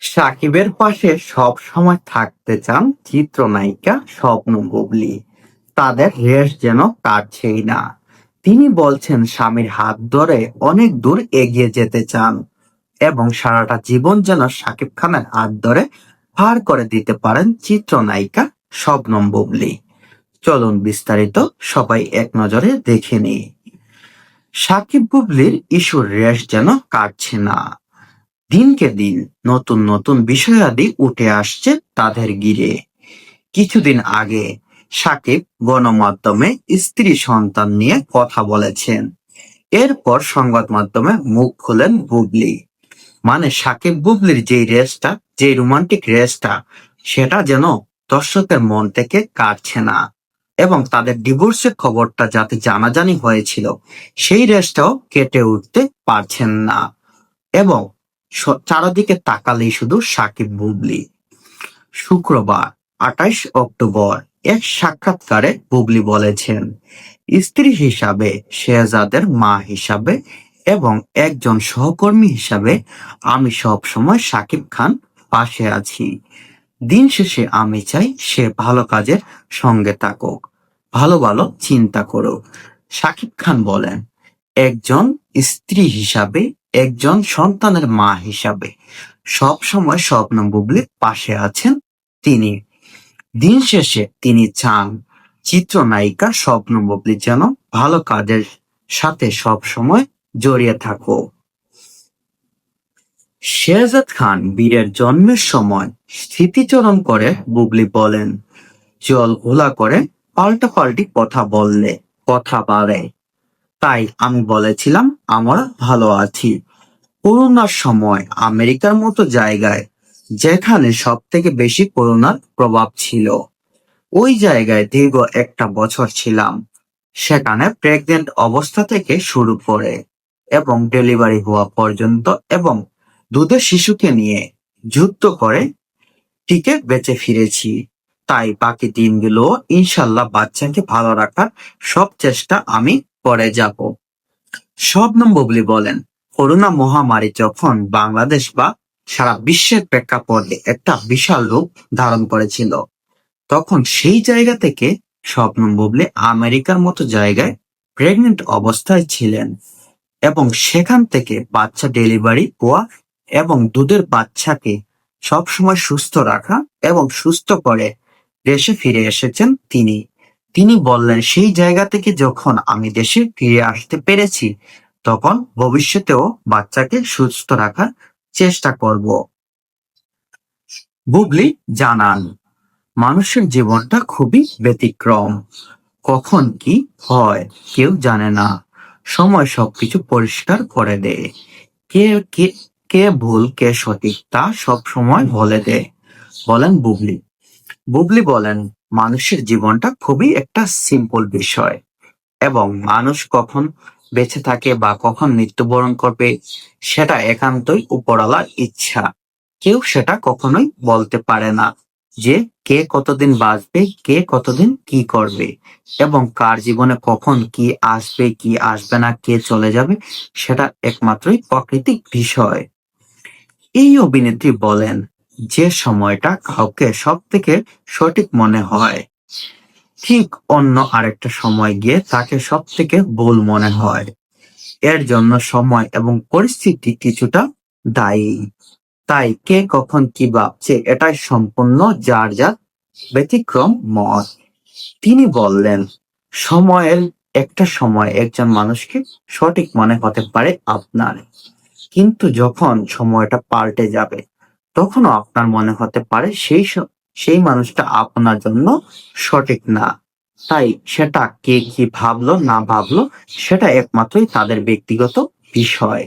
সাকিবের পাশে সব সময় থাকতে চান চিত্রনায়িকা স্বপ্ন বুবলী। তাদের রেশ যেন কাটছেই না। তিনি বলছেন স্বামীর হাত ধরে অনেক দূর এগিয়ে যেতে চান এবং সারাটা জীবন যেন শাকিব খানের হাত ধরে পার করে দিতে পারেন চিত্রনায়িকা শবনম বুবলী। চলুন বিস্তারিত সবাই এক নজরে দেখে নিই। সাকিব বুবলীর ইস্যুর রেশ যেন কাটছে না। দিনকে দিন নতুন নতুন বিষয়াদি উঠে আসছে তাদের ঘিরে। কিছুদিন আগে সাকিব গণমাধ্যমে স্ত্রী সন্তান নিয়ে কথা বলেছেন। এরপর সংবাদ মাধ্যমে মুখ খুলেন বুবলী। মানে সাকিব বুবলীর যে রোমান্টিক রেসটা, সেটা যেন দর্শকের মন থেকে কাটছে না। এবং তাদের ডিভোর্সের খবরটা যাতে জানাজানি হয়েছিল, সেই রেসটাও কেটে উঠতে পারছেন না। এবং চারদিকে তাকালেই শুধু সাকিব বুবলী। শুক্রবার 28 অক্টোবর এক সাক্ষাৎকারে বুবলী বলেছেন, স্ত্রী হিসাবে, শেহজাদের মা হিসাবে এবং একজন সহকর্মী হিসাবে আমি সব সময় সাকিব খান পাশে আছি। দিন শেষে আমি চাই সে ভালো কাজের সঙ্গে থাকুক, ভালো ভালো চিন্তা করুক। সাকিব খান বলেন, একজন স্ত্রী হিসাবে, একজন সন্তানের মা হিসাবে সব সময় শবনম বুবলীর পাশে আছেন তিনি। দিন শেষে তিনি চান চিত্রনায়িকা শবনম বুবলী যেন ভালো কাজের সাথে সব সময় জড়িয়ে থাকুক। শেহজাদ খান বীরের জন্মের সময় স্মৃতিচারণ করে বুবলী বলেন, জল ঘোলা করে পাল্টাপাল্টি কথা বললে কথা বাড়ে। তাই আমি বলেছিলাম আমরা ভালো আছি। করোনার সময় আমেরিকার মতো জায়গায়, যেখানে সব থেকে বেশি করোনার প্রভাব ছিল, ওই জায়গায় দীর্ঘ 1 বছর ছিলাম। সেখানে প্রেগনেন্ট অবস্থা থেকে শুরু করে এবং ডেলিভারি হওয়া পর্যন্ত এবং দুধের শিশুকে নিয়ে যুদ্ধ করে টিকে বেঁচে ফিরেছি। তাই বাকি দিনগুলো ইনশাল্লাহ বাচ্চাকে ভালো রাখার সব চেষ্টা আমি করে যাব। শবনম বুবলী বলেন, করোনা মহামারী যখন বাংলাদেশ বা সারা বিশ্বের প্রেক্ষাপটে একটা বিশাল রূপ ধারণ করেছিল, তখন সেই জায়গা থেকে শবনম বুবলী আমেরিকার মতো জায়গায় প্রেগনেন্ট অবস্থায় ছিলেন এবং সেখান থেকে বাচ্চা ডেলিভারি হওয়া এবং দুধের বাচ্চাকে সবসময় সুস্থ রাখা এবং সুস্থ করে দেশে ফিরে এসেছেন তিনি। তিনি বললেন, সেই জায়গা থেকে যখন আমি দেশে ফিরে আসতে পেরেছি, তখন ভবিষ্যতেও বাচ্চাকে সুস্থ রাখার চেষ্টা করব। বুবলী জানান, মানুষের জীবনটা খুবই ব্যতিক্রম। কখন কি হয় কেউ জানে না। সময় সবকিছু পরিষ্কার করে দেয়। কে কে কে ভুল কে সঠিক তা সব সময় বলে দেয়, বলেন বুবলী। বুবলী বলেন, মানুষের জীবনটা খুবই একটা সিম্পল বিষয় এবং মানুষ কখন বেঁচে থাকে বা কখন মৃত্যুবরণ করবে, সেটা একান্তই উপরওয়ালার ইচ্ছা। কেউ সেটা কখনোই বলতে পারে না যে কে কতদিন বাঁচবে, কে কতদিন কি করবে এবং কার জীবনে কখন কি আসবে কি আসবে না, কে চলে যাবে, সেটা একমাত্রই প্রাকৃতিক বিষয়। এই অভিনেত্রী বলেন, যে সময়টা কাউকে সব থেকে সঠিক মনে হয়, ঠিক অন্য আরেকটা সময় গিয়ে তাকে সব থেকে ভুল মনে হয়। এর জন্য সময় এবং পরিস্থিতি কিছুটা দায়ী। তাই কে কখন কি ভাবছে, এটাই সম্পূর্ণ যার যার ব্যতিক্রম মত। তিনি বললেন, সময়ের একটা সময় একজন মানুষকে সঠিক মনে হতে পারে আপনার, কিন্তু যখন সময়টা পাল্টে যাবে, তখনও আপনার মনে হতে পারে সেই মানুষটা আপনার জন্য সঠিক না। তাই সেটা কে কি ভাবলো না ভাবলো, সেটা একমাত্রই তাদের ব্যক্তিগত বিষয়।